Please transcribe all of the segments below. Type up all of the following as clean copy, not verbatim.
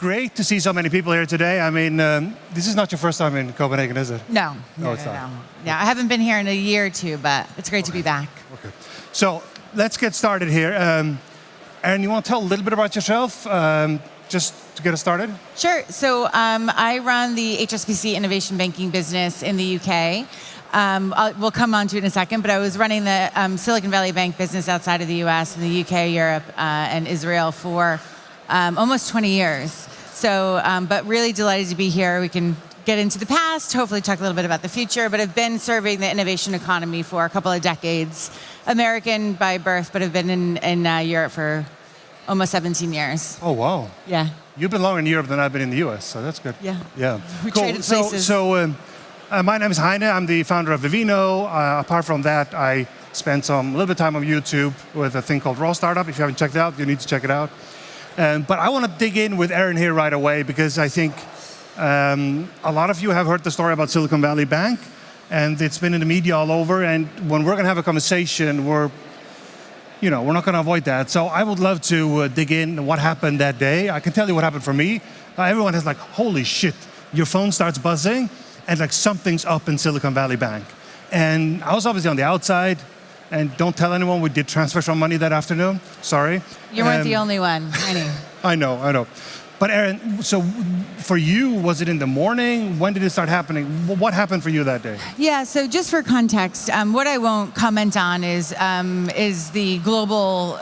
great to see so many people here today. I mean, this is not your first time in Copenhagen, is it? No. It's not. Yeah, I haven't been here in a year or two, but it's great to be back. Okay. So let's get started here. Erin, you want to tell a little bit about yourself, just to get us started? Sure. So I run the HSBC Innovation Banking business in the UK. We'll come on to it in a second, but I was running the Silicon Valley Bank business outside of the US, in the UK, Europe, and Israel for almost 20 years. So, but really delighted to be here. We can get into the past, hopefully talk a little bit about the future, but I've been serving the innovation economy for a couple of decades. American by birth, but have been in Europe for almost 17 years. Oh, wow. Yeah. You've been longer in Europe than I've been in the US, so that's good. Yeah. Yeah. We cool. traded places. My name is Heini. I'm the founder of Vivino. Apart from that, I spent a little bit of time on YouTube with a thing called Raw Startup. If you haven't checked it out, you need to check it out. But I want to dig in with Erin here right away because I think a lot of you have heard the story about Silicon Valley Bank, and it's been in the media all over. And when we're going to have a conversation, we're not going to avoid that. So I would love to dig in what happened that day. I can tell you what happened for me. Everyone is like, holy shit, your phone starts buzzing, and like something's up in Silicon Valley Bank. And I was obviously on the outside, and don't tell anyone we did transfer some money that afternoon. Sorry. You weren't the only one, Heini. I know. But Erin, so for you, was it in the morning? When did it start happening? What happened for you that day? Yeah, so just for context, what I won't comment on is the global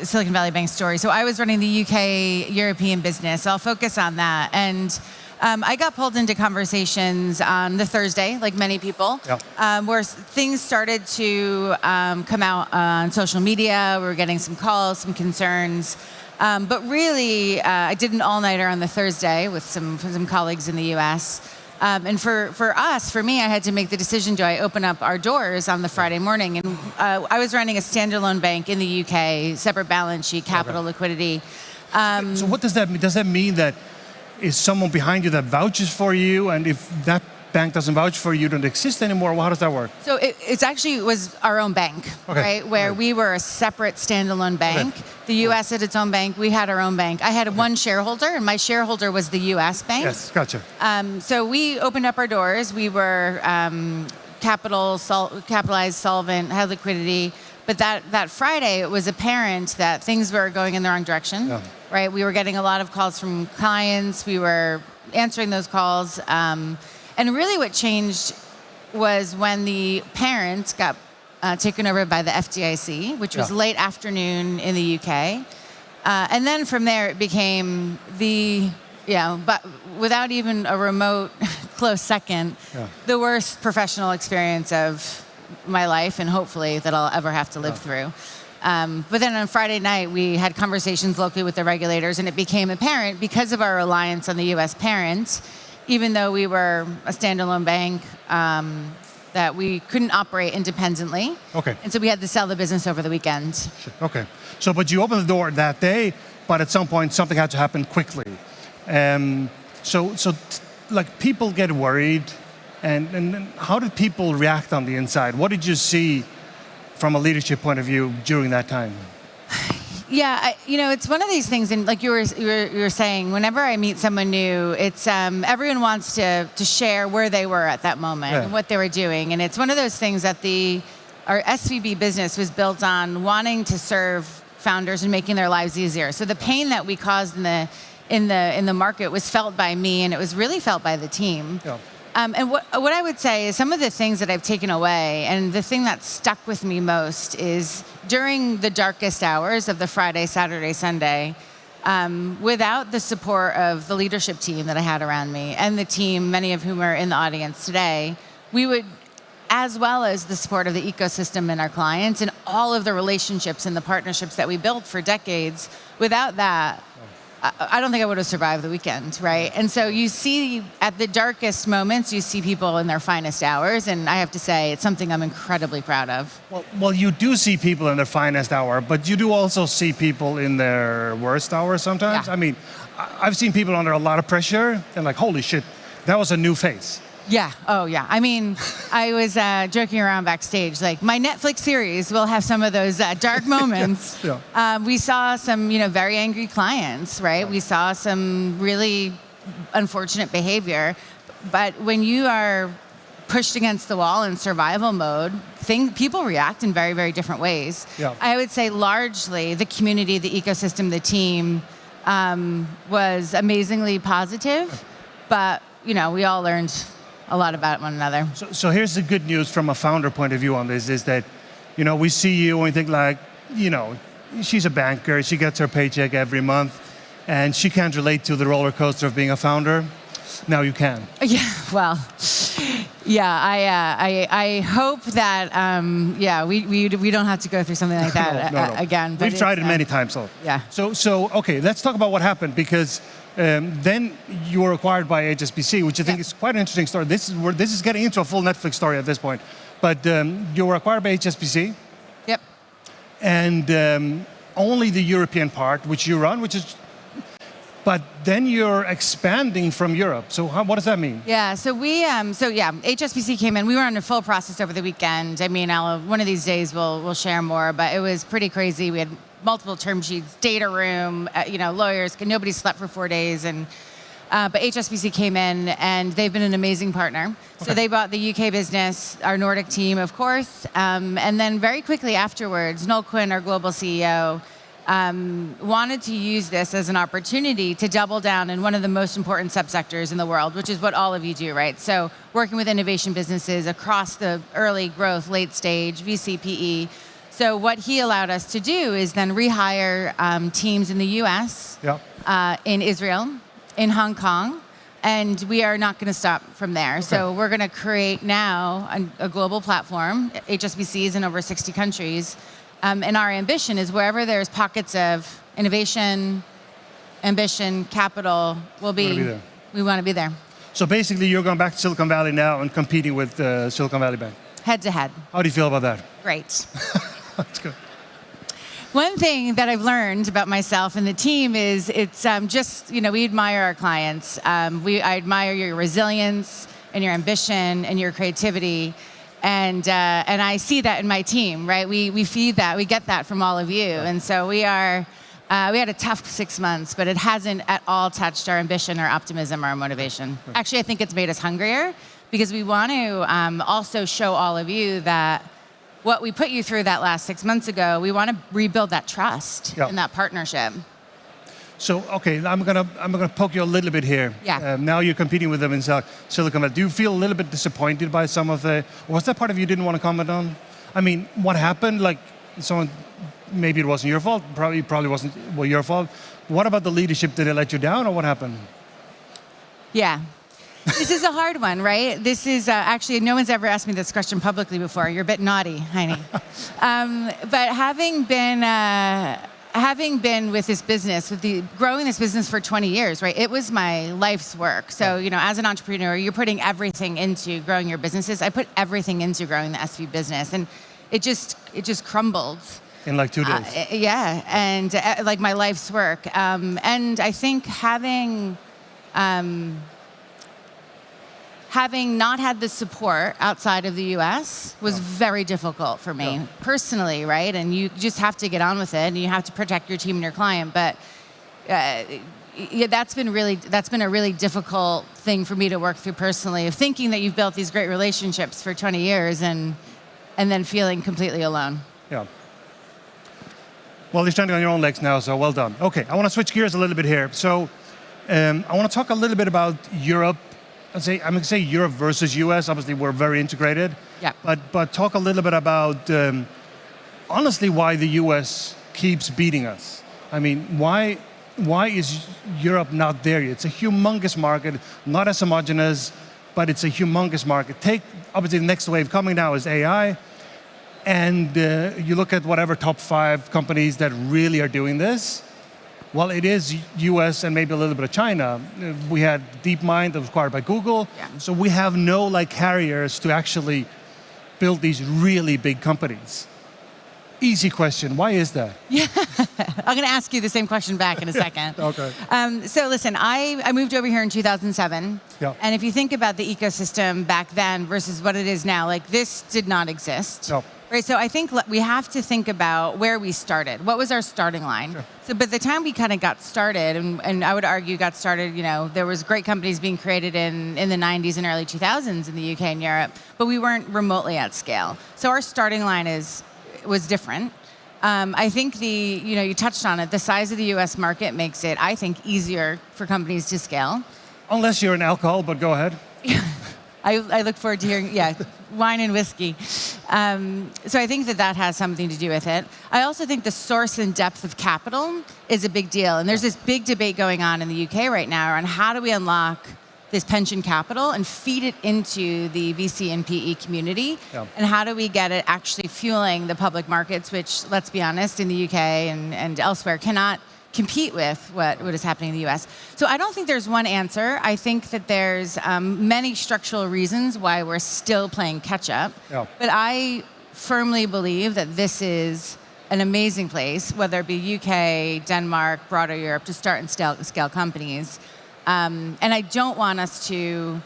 Silicon Valley Bank story. So I was running the UK European business. So I'll focus on that. And I got pulled into conversations on the Thursday, like many people, where things started to come out on social media. We were getting some calls, some concerns. But really, I did an all-nighter on the Thursday with some colleagues in the US. And for me, I had to make the decision, do I open up our doors on the Friday morning? And I was running a standalone bank in the UK, separate balance sheet, capital liquidity. So what does that mean? Does that mean that is someone behind you that vouches for you? And if that bank doesn't vouch for you, don't exist anymore? Well, how does that work? So it actually was our own bank, right? Where we were a separate standalone bank. Okay. The US had its own bank. We had our own bank. I had one shareholder, and my shareholder was the US bank. Yes, gotcha. So we opened up our doors. We were capitalized, solvent, had liquidity. But that Friday, it was apparent that things were going in the wrong direction, right? We were getting a lot of calls from clients. We were answering those calls. And really what changed was when the parent got taken over by the FDIC, which was late afternoon in the UK. And then from there, it became but without even a remote close second, the worst professional experience of my life, and hopefully that I'll ever have to live through. But then on Friday night, we had conversations locally with the regulators, and it became apparent because of our reliance on the US parent, even though we were a standalone bank, that we couldn't operate independently. Okay. And so we had to sell the business over the weekend. Okay. So, but you opened the door that day, but at some point something had to happen quickly. Like people get worried, and how did people react on the inside? What did you see from a leadership point of view during that time? Yeah, it's one of these things, and like you were saying, whenever I meet someone new, it's everyone wants to share where they were at that moment and what they were doing, and it's one of those things that our SVB business was built on wanting to serve founders and making their lives easier. So the pain that we caused in the market was felt by me, and it was really felt by the team. Yeah. And what I would say is some of the things that I've taken away, and the thing that stuck with me most is during the darkest hours of the Friday, Saturday, Sunday, without the support of the leadership team that I had around me and the team, many of whom are in the audience today, we would, as well as the support of the ecosystem and our clients and all of the relationships and the partnerships that we built for decades, without that, I don't think I would have survived the weekend, right? And so you see, at the darkest moments, you see people in their finest hours, and I have to say, it's something I'm incredibly proud of. Well, you do see people in their finest hour, but you do also see people in their worst hour sometimes. Yeah. I mean, I've seen people under a lot of pressure, and like, holy shit, that was a new face. Yeah. Oh, yeah. I mean, I was joking around backstage. Like my Netflix series will have some of those dark moments. We saw some, very angry clients, right? We saw some really unfortunate behavior. But when you are pushed against the wall in survival mode, people react in very, very different ways. Yeah. I would say largely the community, the ecosystem, the team was amazingly positive. But, we all learned a lot about one another. So here's the good news from a founder point of view on this is that, we see you and we think like, she's a banker, she gets her paycheck every month, and she can't relate to the roller coaster of being a founder. Now you can. Yeah, well, yeah, I hope that, we don't have to go through something like that no. again. We've tried it many times, though. Yeah. So okay, let's talk about what happened, because then you were acquired by HSBC, which I think is quite an interesting story. This is getting into a full Netflix story at this point. But you were acquired by HSBC. Yep. And only the European part, which you run, but then you're expanding from Europe. So what does that mean? Yeah, so HSBC came in. We were on a full process over the weekend. I mean, one of these days we'll share more, but it was pretty crazy. We had multiple term sheets, data room, lawyers. Nobody slept for 4 days, but HSBC came in, and they've been an amazing partner. Okay. So they bought the UK business, our Nordic team, of course, and then very quickly afterwards, Noel Quinn, our global CEO, wanted to use this as an opportunity to double down in one of the most important subsectors in the world, which is what all of you do, right? So working with innovation businesses across the early growth, late stage, VC, PE. So what he allowed us to do is then rehire teams in the US, in Israel, in Hong Kong, and we are not going to stop from there. Okay. So we're going to create now a global platform. HSBC is in over 60 countries. And our ambition is wherever there's pockets of innovation, ambition, capital, we want to be there. So basically, you're going back to Silicon Valley now and competing with Silicon Valley Bank. Head to head. How do you feel about that? Great. That's good. One thing that I've learned about myself and the team is it's just, we admire our clients. I admire your resilience and your ambition and your creativity. And I see that in my team, right? We feed that, we get that from all of you. And so we had a tough 6 months, but it hasn't at all touched our ambition, our optimism, our motivation. Actually, I think it's made us hungrier because we want to also show all of you that what we put you through that last 6 months ago, we want to rebuild that trust and that partnership. So, okay, I'm gonna poke you a little bit here. Yeah. Now you're competing with them in Silicon Valley. Do you feel a little bit disappointed by some of the? Was that part of you didn't want to comment on? I mean, what happened? Like, maybe it wasn't your fault. Probably wasn't your fault. What about the leadership? Did it let you down, or what happened? Yeah. This is a hard one, right? This is actually, no one's ever asked me this question publicly before. You're a bit naughty, Heini. But having been with this business, growing this business for 20 years, right? It was my life's work. So, as an entrepreneur, you're putting everything into growing your businesses. I put everything into growing the SV business, and it just crumbled. In like 2 days. And like my life's work. And I think having not had the support outside of the US was very difficult for me personally, right? And you just have to get on with it, and you have to protect your team and your client. But that's been a really difficult thing for me to work through personally, of thinking that you've built these great relationships for 20 years and then feeling completely alone. Yeah. Well, you're standing on your own legs now, so well done. Okay, I want to switch gears a little bit here. So I want to talk a little bit about Europe. I'm going to say Europe versus US. Obviously, we're very integrated. Yeah. But talk a little bit about, honestly, why the US keeps beating us. I mean, why is Europe not there yet? It's a humongous market, not as homogenous, but it's a humongous market. Obviously, the next wave coming now is AI. And you look at whatever top 5 companies that really are doing this. Well, it is US and maybe a little bit of China. We had DeepMind that was acquired by Google. Yeah. So we have no carriers to actually build these really big companies. Easy question. Why is that? Yeah, I'm going to ask you the same question back in a second. Okay. So listen, I moved over here in 2007. Yeah. And if you think about the ecosystem back then versus what it is now, like this did not exist. No. Right, so I think we have to think about where we started. What was our starting line? Sure. So by the time we kind of got started, and I would argue got started, there was great companies being created in the 90s and early 2000s in the UK and Europe, but we weren't remotely at scale. So our starting line was different. I think you touched on it, the size of the US market makes it, I think, easier for companies to scale. Unless you're in alcohol, but go ahead. I look forward to hearing, wine and whiskey. So I think that has something to do with it. I also think the source and depth of capital is a big deal. And there's this big debate going on in the UK right now on how do we unlock this pension capital and feed it into the VC and PE community? Yeah. And how do we get it actually fueling the public markets, which, let's be honest, in the UK and elsewhere cannot compete with what is happening in the US. So I don't think there's one answer. I think that there's many structural reasons why we're still playing catch up. Yeah. But I firmly believe that this is an amazing place, whether it be UK, Denmark, broader Europe, to start and scale companies. And I don't want us to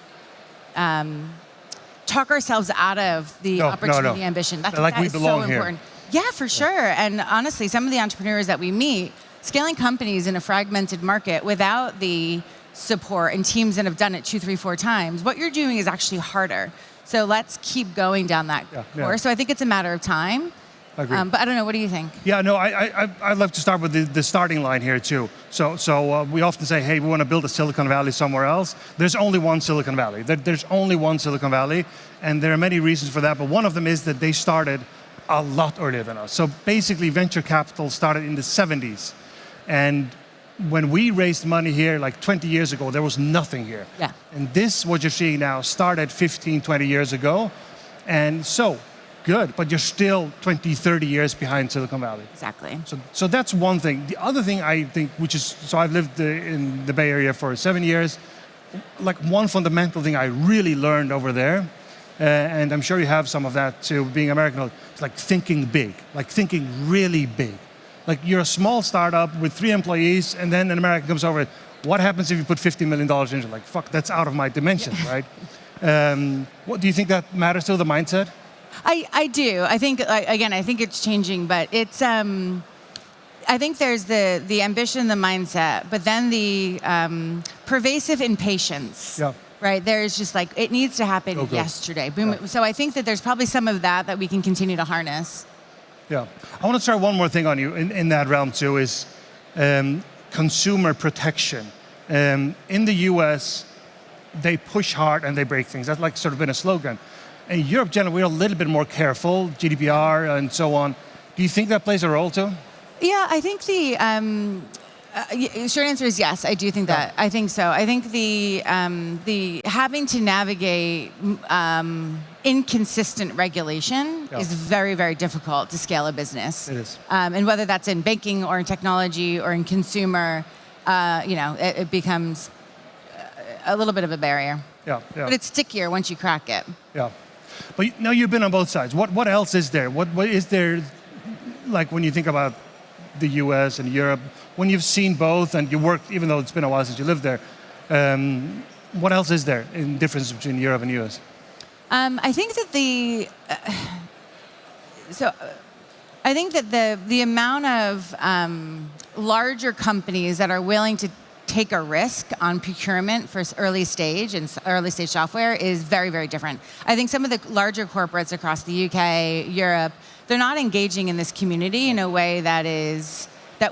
talk ourselves out of the opportunity ambition. That we is belong so here. important. Yeah, for sure. And honestly, some of the entrepreneurs that we meet, scaling companies in a fragmented market without the support and teams that have done it 2, 3, 4 times, what you're doing is actually harder. So let's keep going down that course. Yeah. So I think it's a matter of time. I agree. But I don't know, what do you think? Yeah, no, I'd love to start with the starting line here too. So we often say, hey, we want to build a Silicon Valley somewhere else. There's only one Silicon Valley. There's only one Silicon Valley, and there are many reasons for that, but one of them is that they started a lot earlier than us. So basically, venture capital started in the 70s. And when we raised money here like 20 years ago, there was nothing here. Yeah. And this, what you're seeing now, started 15, 20 years ago. And so, good, but you're still 20, 30 years behind Silicon Valley. Exactly. So that's one thing. The other thing I think, so I've lived in the Bay Area for 7 years. Like one fundamental thing I really learned over there, and I'm sure you have some of that too, being American, it's like thinking big, like thinking really big. Like you're a small startup with 3 employees, and then an American comes over. What happens if you put $50 million into it? Like, fuck, that's out of my dimension, right? What do you think that matters to the mindset? I do. I think, again, I think it's changing, but it's, I think there's the ambition, the mindset, but then the pervasive impatience. Yeah. Right? There's just like, it needs to happen yesterday. Boom. Yeah. So I think that there's probably some of that we can continue to harness. Yeah. I want to start one more thing on you in that realm too, is consumer protection. In the US, they push hard and they break things. That's like sort of been a slogan. In Europe, generally, we're a little bit more careful, GDPR and so on. Do you think that plays a role too? Yeah, I think the short answer is yes. I do think that. I think so. I think the having to navigate inconsistent regulation is very, very difficult to scale a business. It is. And whether that's in banking or in technology or in consumer, it becomes a little bit of a barrier. Yeah. But it's stickier once you crack it. Yeah. But now you've been on both sides. What else is there? What is there, like when you think about the US and Europe, when you've seen both and you worked, even though it's been a while since you lived there, what else is there in difference between Europe and US? I think that I think that the amount of larger companies that are willing to take a risk on procurement for early stage and early stage software is very, very different. I think some of the larger corporates across the UK, Europe, they're not engaging in this community in a way that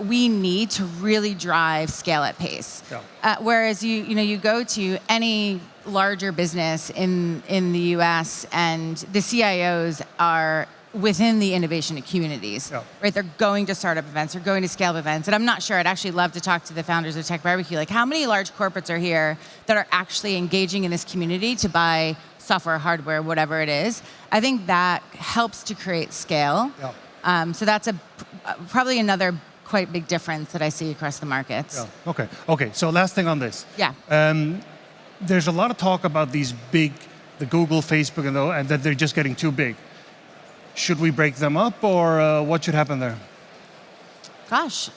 we need to really drive scale at pace. Yeah. Whereas you go to any larger business in the US and the CIOs are within the innovation communities, right? They're going to startup events, they're going to scale events. And I'm not sure, I'd actually love to talk to the founders of TechBBQ, like how many large corporates are here that are actually engaging in this community to buy software, hardware, whatever it is. I think that helps to create scale. Yeah. So that's probably another quite big difference that I see across the markets. Yeah. Okay, so last thing on this. Yeah. There's a lot of talk about these big, the Google, Facebook, and that they're just getting too big. should we break them up, or what should happen there? Gosh,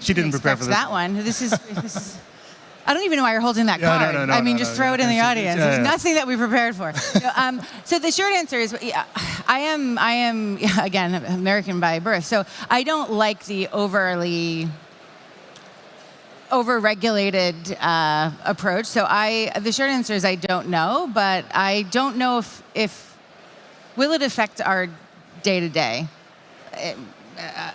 She didn't prepare for this. That one. This is. I don't even know why you're holding that card. No, I mean, just throw it in the audience. There's nothing that we prepared for. So the short answer is, I am again American by birth, so I don't like the over-regulated approach. So the short answer is I don't know, but I don't know if will it affect our day-to-day.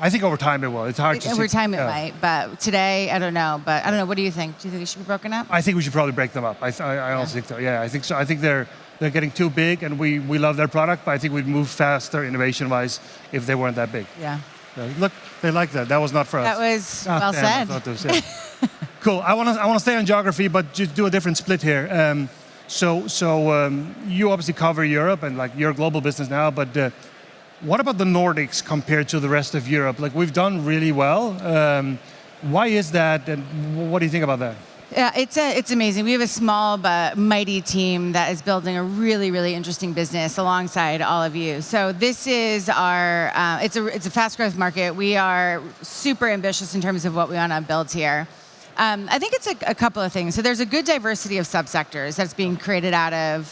I think over time it will. It's hard to see. Over time it might, but today I don't know. But I don't know. What do you think? Do you think it should be broken up? I think we should probably break them up. I also think so. Yeah, I think so. I think they're getting too big, and we love their product, but I think we'd move faster innovation-wise if they weren't that big. Yeah. Look, they like that. That was not for us. That was well said. Cool. I want to stay on geography, but just do a different split here. So you obviously cover Europe and like you're a global business now, but what about the Nordics compared to the rest of Europe? Like we've done really well. Why is that, and what do you think about that? Yeah, it's amazing. We have a small but mighty team that is building a really, really interesting business alongside all of you. So this is our, it's a fast growth market. We are super ambitious in terms of what we want to build here. I think it's a couple of things. So there's a good diversity of subsectors that's being created out of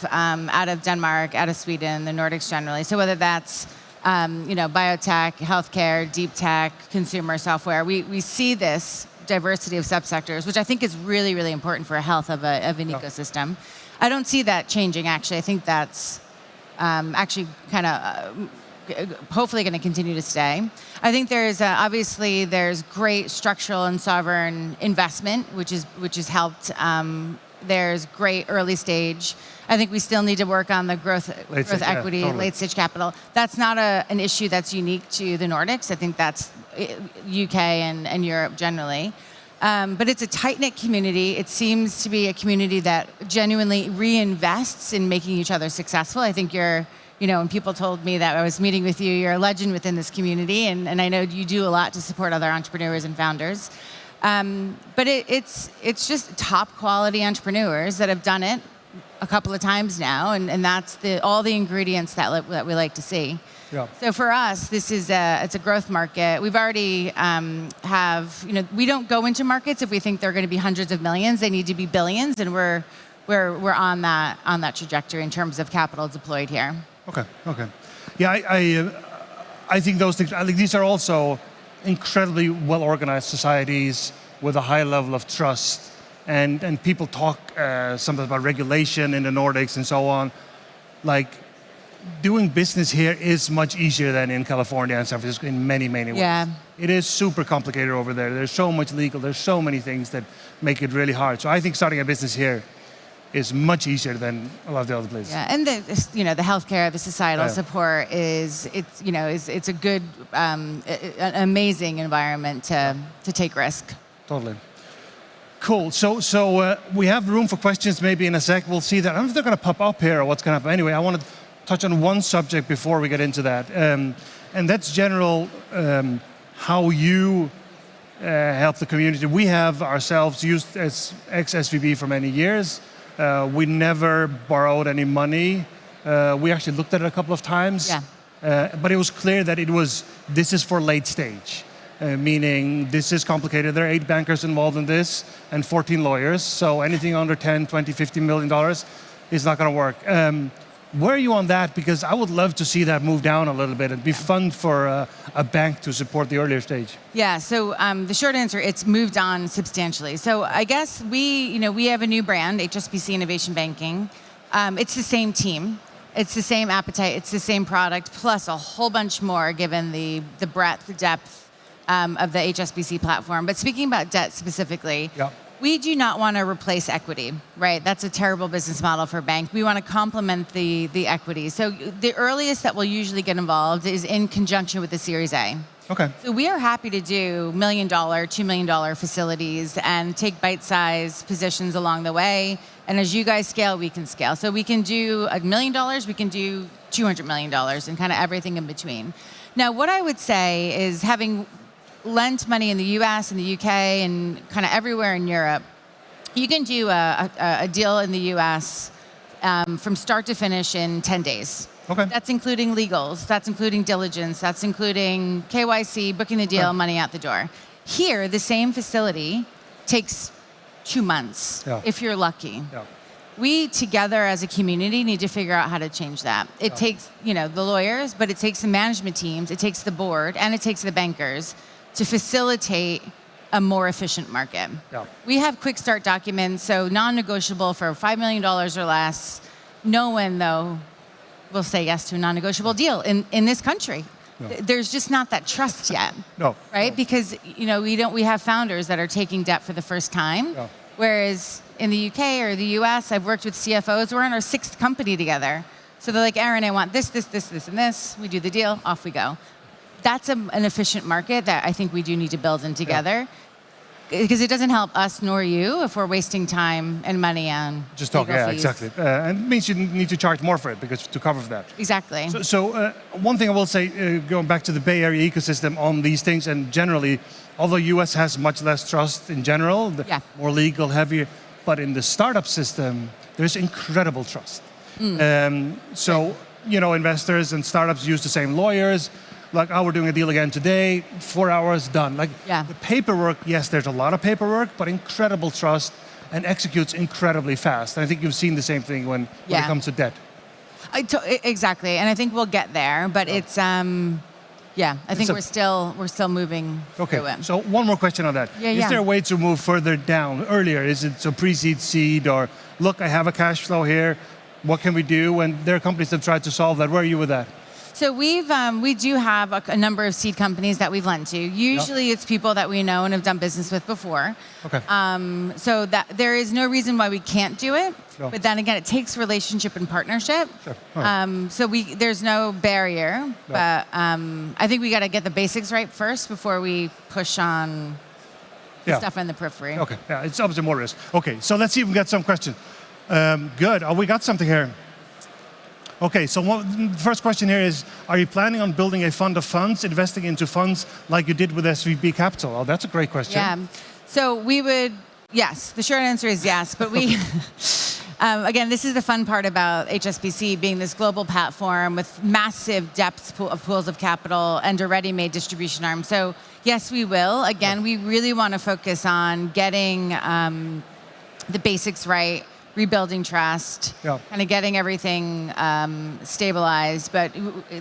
Denmark, out of Sweden, the Nordics generally. So whether that's biotech, healthcare, deep tech, consumer software, we see this diversity of subsectors, which I think is really, really important for health of an ecosystem. I don't see that changing, actually. I think that's actually kind of hopefully going to continue to stay. I think obviously there's great structural and sovereign investment, which has helped. There's great early stage. I think we still need to work on the growth equity, totally. Late stage capital. That's not an issue that's unique to the Nordics. I think that's UK and Europe generally. But it's a tight-knit community. It seems to be a community that genuinely reinvests in making each other successful. I think when people told me that I was meeting with you, you're a legend within this community, and I know you do a lot to support other entrepreneurs and founders. But it's just top quality entrepreneurs that have done it a couple of times now, and that's all the ingredients that we like to see. Yeah. So for us, this is it's a growth market. We've already we don't go into markets if we think they're going to be hundreds of millions. They need to be billions, and we're on that trajectory in terms of capital deployed here. Okay. Yeah, I think those things. I think these are also incredibly well-organized societies with a high level of trust, and people talk something about regulation in the Nordics and so on. Like, doing business here is much easier than in California and San Francisco in many, many ways. Yeah. It is super complicated over there. There's so much legal, there's so many things that make it really hard. So I think starting a business here is much easier than a lot of the other places. Yeah, and the healthcare, the societal support it's a good, an amazing environment to take risk. Totally. Cool. So we have room for questions maybe in a sec. We'll see that. I don't know if they're going to pop up here or what's going to happen. Anyway, I want to touch on one subject before we get into that, and that's general how you help the community. We have ourselves used as ex-SVB for many years. We never borrowed any money. We actually looked at it a couple of times. Yeah. But it was clear that this is for late stage, meaning this is complicated. There are 8 bankers involved in this and 14 lawyers. So anything under 10, 20, $50 million is not going to work. Where are you on that? Because I would love to see that move down a little bit and be fun for a bank to support the earlier stage. Yeah, so the short answer, it's moved on substantially. So I guess we have a new brand, HSBC Innovation Banking. It's the same team. It's the same appetite. It's the same product, plus a whole bunch more given the breadth, the depth of the HSBC platform. But speaking about debt specifically, we do not want to replace equity, right? That's a terrible business model for a bank. We want to complement the equity. So the earliest that we'll usually get involved is in conjunction with the Series A. Okay. So we are happy to do $1 million, $2 million facilities and take bite-sized positions along the way. And as you guys scale, we can scale. So we can do $1 million, we can do $200 million, and kind of everything in between. Now, what I would say is having lent money in the US and the UK and kind of everywhere in Europe, you can do a deal in the US from start to finish in 10 days. Okay. That's including legals, that's including diligence, that's including KYC, booking the deal, money out the door. Here, the same facility takes 2 months, if you're lucky. Yeah. We together as a community need to figure out how to change that. It takes, the lawyers, but it takes the management teams, it takes the board, and it takes the bankers to facilitate a more efficient market. Yeah. We have quick start documents, so non-negotiable for $5 million or less. No one, though, will say yes to a non-negotiable deal in this country. No. There's just not that trust yet. No. Right? No. Because we have founders that are taking debt for the first time. Yeah. Whereas in the UK or the US, I've worked with CFOs. We're in our 6th company together. So they're like, Erin, I want this, this, this, this, and this. We do the deal, off we go. That's an efficient market that I think we do need to build in together. Because it doesn't help us nor you if we're wasting time and money on just talk. legal Yeah, fees. exactly. And it means you need to charge more for it because to cover that. Exactly. So one thing I will say, going back to the Bay Area ecosystem on these things, and generally, although US has much less trust in general, more legal, heavier, but in the startup system, there's incredible trust. So investors and startups use the same lawyers. Like, we're doing a deal again today, 4 hours, done. Like, the paperwork, yes, there's a lot of paperwork, but incredible trust and executes incredibly fast. And I think you've seen the same thing when it comes to debt. Exactly, and I think we'll get there, but it's, I think we're still moving through it. So one more question on that. Is there a way to move further down earlier? Is it pre-seed, seed, or look, I have a cash flow here, what can we do? And there are companies that try to solve that. Where are you with that? So we do have a number of seed companies that we've lent to. Usually it's people that we know and have done business with before. Okay. So that there is no reason why we can't do it. No. But then again, it takes relationship and partnership. Sure. Right. So there's no barrier. No. But I think we got to get the basics right first before we push on stuff in the periphery. Okay. Yeah, it's obviously more risk. Okay. So let's see if we get some questions. Good. Oh, we got something here. Okay, so the first question here is, are you planning on building a fund of funds, investing into funds like you did with SVB Capital? Oh, that's a great question. Yeah, so we would, yes, the short answer is yes, but we, again, this is the fun part about HSBC being this global platform with massive depth of pools of capital and a ready-made distribution arm. So yes, we will. Again, we really want to focus on getting the basics right, rebuilding trust, kind of getting everything stabilized. But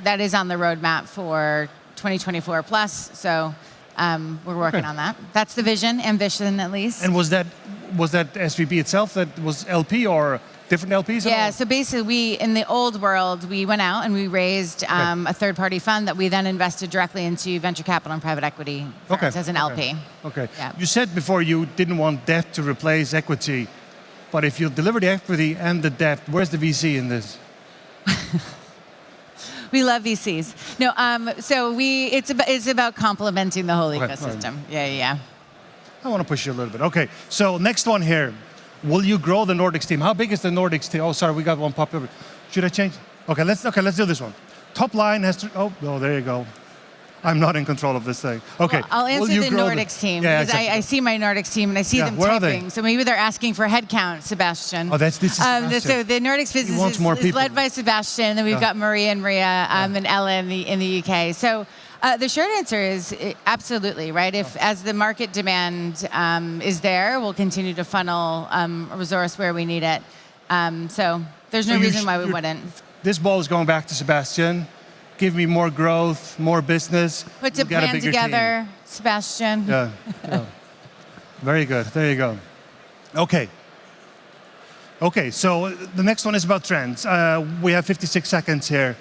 that is on the roadmap for 2024 plus. So we're working on that. That's the ambition at least. And was that SVB itself that was LP or different LPs? Yeah, so basically in the old world, we went out and we raised a third-party fund that we then invested directly into venture capital and private equity firms as an LP. Okay. Yeah. You said before you didn't want debt to replace equity. But if you deliver the equity and the debt, where's the VC in this? We love VCs. No, so it's about complementing the whole ecosystem. Yeah. I want to push you a little bit. Okay, so next one here. Will you grow the Nordics team? How big is the Nordics team? Oh, sorry, we got one popular. Should I change? Okay, let's do this one. Top line has to. Oh, there you go. I'm not in control of this thing. Okay. Well, I'll answer the Nordics team because I see my Nordics team and I see them typing. So maybe they're asking for headcount, Sebastian. Oh, this is Sebastian. So the Nordics business is led by Sebastian, and then we've got Maria and and Ella in the UK. So the short answer is absolutely, right? As the market demand is there, we'll continue to funnel resource where we need it. So there's no reason why we wouldn't. This ball is going back to Sebastian. Give me more growth, more business. Put a plan together, Sebastian. Yeah. Very good. There you go. Okay, so the next one is about trends. We have 56 seconds here.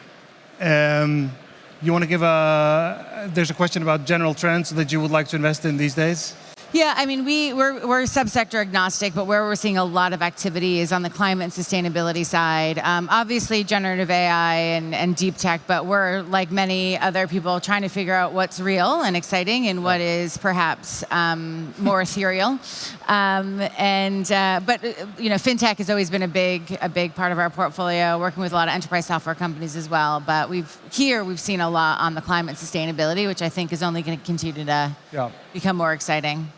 You want to give there's a question about general trends that you would like to invest in these days? Yeah, I mean, we're subsector agnostic, but where we're seeing a lot of activity is on the climate and sustainability side. Obviously, generative AI and deep tech, but we're, like many other people, trying to figure out what's real and exciting and what is perhaps more ethereal. But fintech has always been a big part of our portfolio, working with a lot of enterprise software companies as well. But we've seen a lot on the climate sustainability, which I think is only going to continue to become more exciting.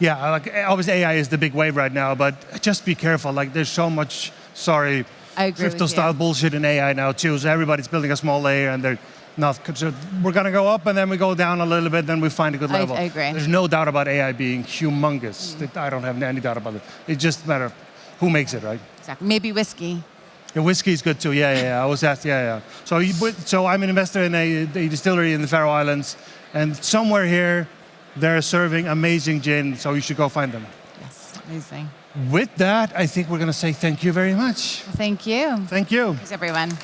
Yeah, like obviously AI is the big wave right now, but just be careful. Like there's so much. Sorry. I agree with crypto-style you. bullshit in AI now too. So everybody's building a small layer, and they're not. So we're gonna go up, and then we go down a little bit, then we find a good level. I agree. There's no doubt about AI being humongous. I don't have any doubt about it. It's just a matter of who makes it, right? Exactly. Maybe whiskey. The whiskey is good too. Yeah. I was asked. Yeah. So I'm an investor in a distillery in the Faroe Islands, and somewhere here, they're serving amazing gin. So you should go find them. Yes, amazing. With that, I think we're going to say thank you very much. Thank you. Thank you. Thanks, everyone.